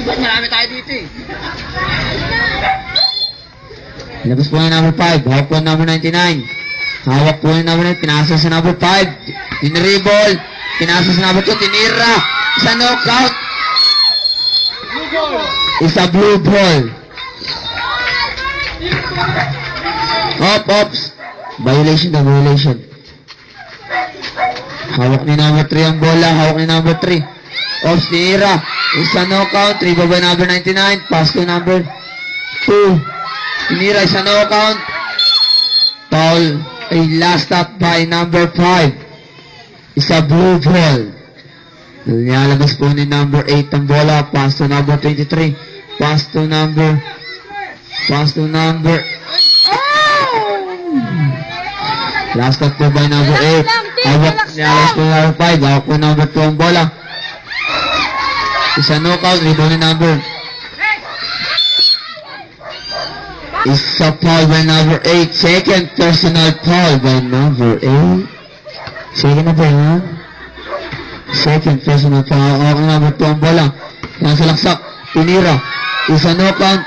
Ba't marami tayo dito eh? Labas po yung number 5. Hawak po yung number 99. Hawak po yung number 9. Pinasa sa number 5. Tinribol. Pinasa sa number 2. Tinira. Isa knockout. Isa blue ball. Ops. Violation na violation. Hawak ni number 3 ang bola. Hawak ni number 3. Ops, tinira. Isa knockout. Rebound by number 99. Pass to number 2. Tinira. Isa knockout. Foul. A last stop by number 5. Isa blue ball. Nilalabas po ni number 8 ang bola. Pass to number 23. Pass to number last stop po by number 8. Hawak nilalabas po ni number 5. Hawak po number 2 ang bola. Isa knockout. Rebound ni number. Isa foul by number 8. Second personal foul by number 8. Second na ba yan? Second personal foul. Hawak ni number 2 ang bola. Nasa laksak. Pinira. Isa knockout.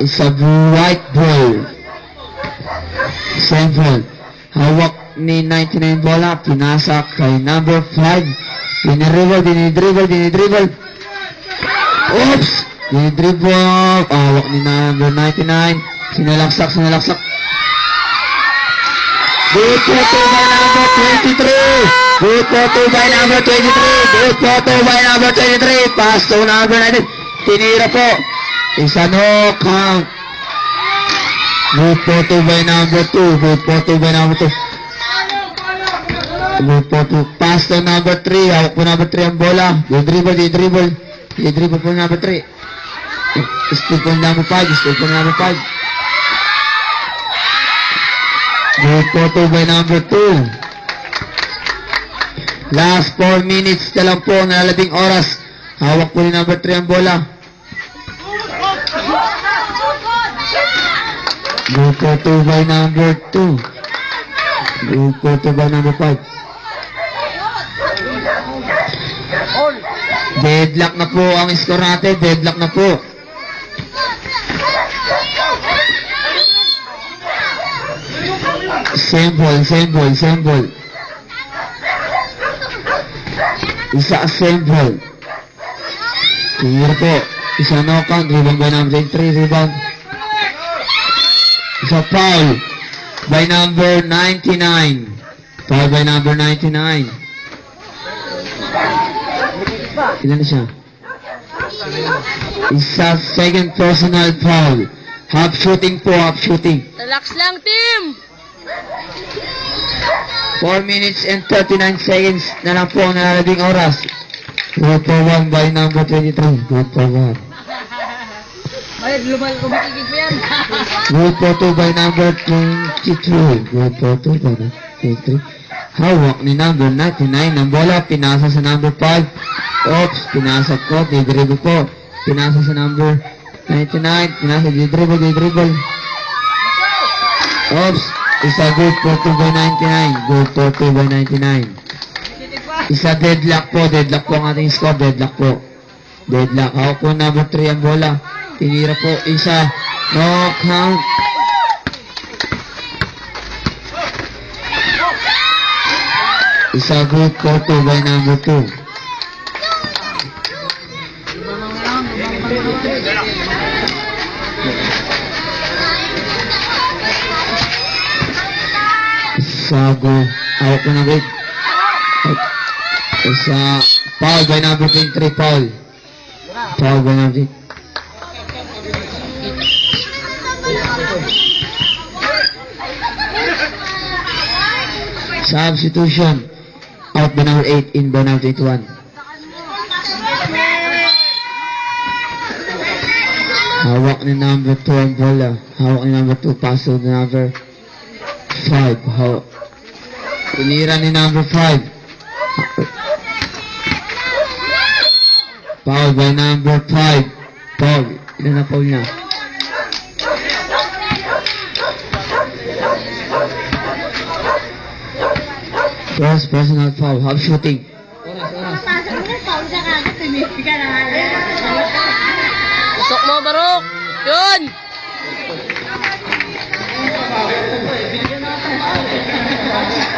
Isa white ball. Seven. Hawak ni 99 bola. Pinasa kay number 5. Dinidribble. Oops! Dinidribble. Hawak ni number 99. Sinalaksak. Good photo by number 23. Good photo by number 23. Pass to number 19. Tinira po. Isa knockout. Good photo by number 2. Good photo. Pass to number 3. Hawak po number 3 ang bola. Dinidribble po number 3. Steal po number 5. Good photo by number 2. Last 4 minutes na lang po na 10 oras. Hawak po ni number 3 ang bola. Good photo by number 2. Good photo by number 5. Deadlock na po ang score natin. Deadlock na po. Assemble. Isa assemble. Tingnan po. Isa knockout. Rebound by number 3. Rebound. Isa foul by number 99. Foul by number 99. Ilan na siya? Isa second personal foul. Half shooting po. Relax lang, team! 4 minutes and 39 seconds na lang po na 10 oras. Good for 1 by number 23. Good for 1. Ay, kumikigig pa yan. Good for 2 by number 23. Good for 2 by number 23. Hawak ni number 99 ang bola. Pinasa sa number 5. Oops, pinasa po. Di-dribble po. Pinasa sa number 99. Pinasa, di-dribble. Oops. Isa good for 2 by 99. Good for 2 by 99. Isa deadlock po. Deadlock po ang ating score. Deadlock po. Deadlock. Hawak po number 3 ang bola. Tinira po. Isa. No count. Isa good for 2 by number 2. Sago. Hawak po number 8. Isa. Foul by number 23. Foul by number 8. Substitution. Out by number 8. In by number 21. Hawak ni number 2 ang bola. Hawak ni number 2. Pass to number 5. Hawak. Tinira ni number 5. Foul by number 5. Foul. Ilan na foul niya? First personal foul. Half shooting. Oras. Pasok mo, Barok. Yun.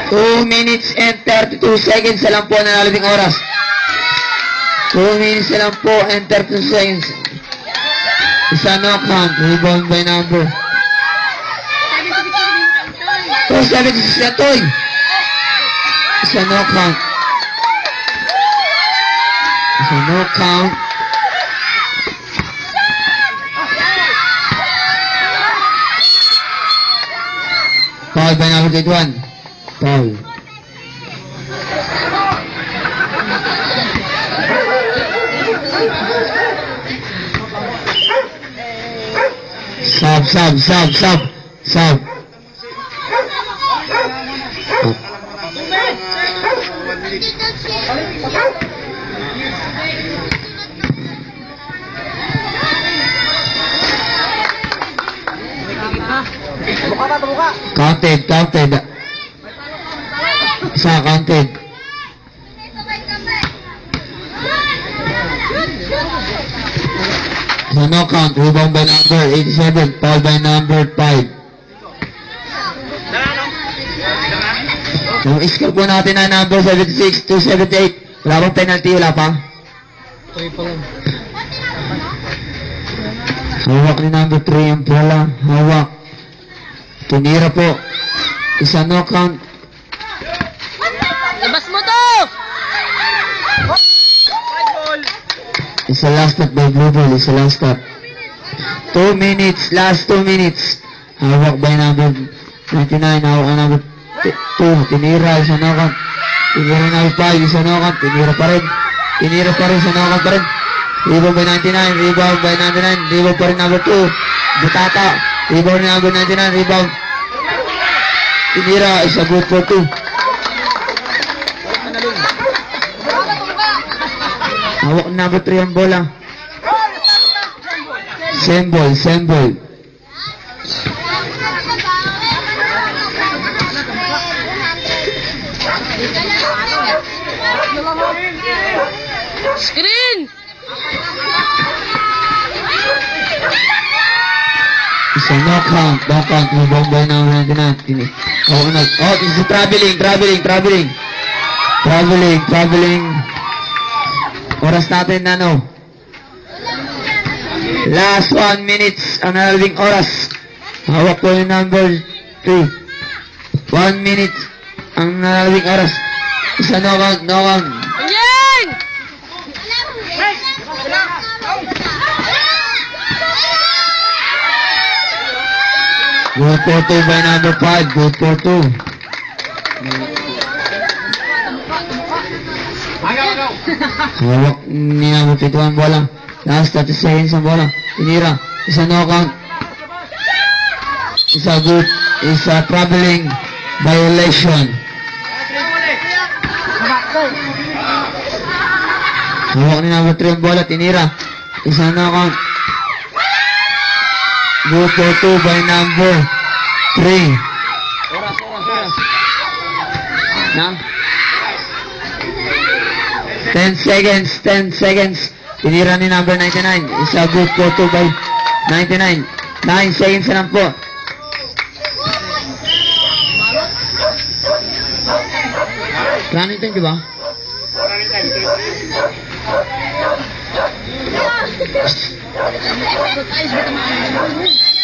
Two minutes and 32 seconds na lang po na nalabing oras. 2 minutes na lang po and 32 seconds. Isa no count. Rebound by number. 276 na Toy. Isa no count. Isa no count. Foul by number 21. Foul. Sub. Counted. Isa counted. So no count. Rebound by number 87. Foul by number 5. Yung score po natin na number 76 to 78. Wala bang penalty? Wala pa? Hawak ni number 3 yung bola. Hawak. Tunira po. Isa no count. Labas mo to! Isa last stop by Blue Ball. Isa last stop. 2 minutes. Last 2 minutes. Hawak by number 99. Hawak ang number 2. Tinira. Isa no count. Tinira number 5. Isa no count. Tinira pa rin. Isa no count pa rin. Rebound by 99. Rebound by 99. Rebound pa rin number 2. Butata. Rebound ni number 99. Rebound. Tinira. Isa good for 2. Hawak ni number 3 ang bola. Same ball. Screen! Isa no count. Rebound by number 99. Oh, this is traveling. Oras natin na no. Last 1 minutes ang nalabing oras. Hawak po yung number 3. 1 minute ang nalabing oras. Isa no count. Yan! Good for 2 by number 5. Good for 2. Hawak ni number 51 ang bola. Last 30 seconds ang bola. Tinira. Isa no count. Isa good. Isa traveling violation. Hawak ni number 3 ang bola. Tinira. Isa no count. Good for 2 by number 3. Na? 10 seconds. Tinira ni number 99. Isa good for 2 by 99. 9 seconds na lang po. Running time, di ba? Ayos ba ito mga